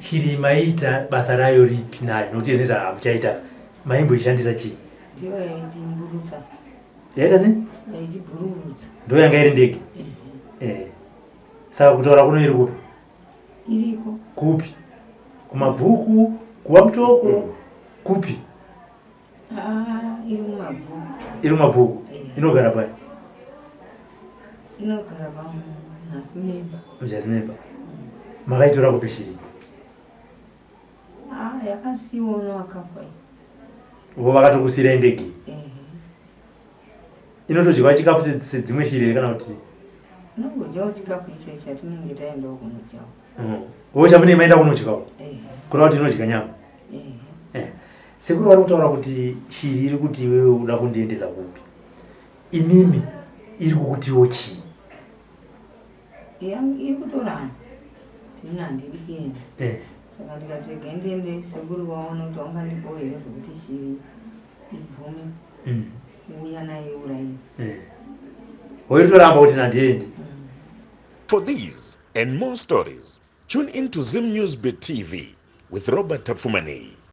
Shiri maita basa rayo ripi nayo nokuti neza amuchaita maimbo ishandisa chi ndiyo yaijimburutsa yaita sei yaijimburutsa ndo yanga iri ndege saka kutaura kuno iri kupi iriko kupi kumabvuku kuwa mutoko kupi iri mumabvuku inogara pai inogara pamunasimemba muchasimemba makaitora kupi Shiri yakasiona wakafa vo vakatokusira Ndege inotodyiwa chikafu sedzimwe Shiri kana kuti inongodyawo chikafu icho chatinenge taendawo kunodyawo wo chamune maenda kunodyawo kureva kuti inodya nyama sekuru vari kutaura kuti Shiri iri kuti iwewe uda kundiendesa kupi inini iri kukutiwo chii iri kutorana tini handiri kuenda saka ndikatega ndiende sekuru waona kuti wangandipowo here zvokuti Shiri ibvume uya nayo urayi woiritoramba kuti nandiende. For these and more stories, tune in to Zim News Bit TV with Robert Tafumani.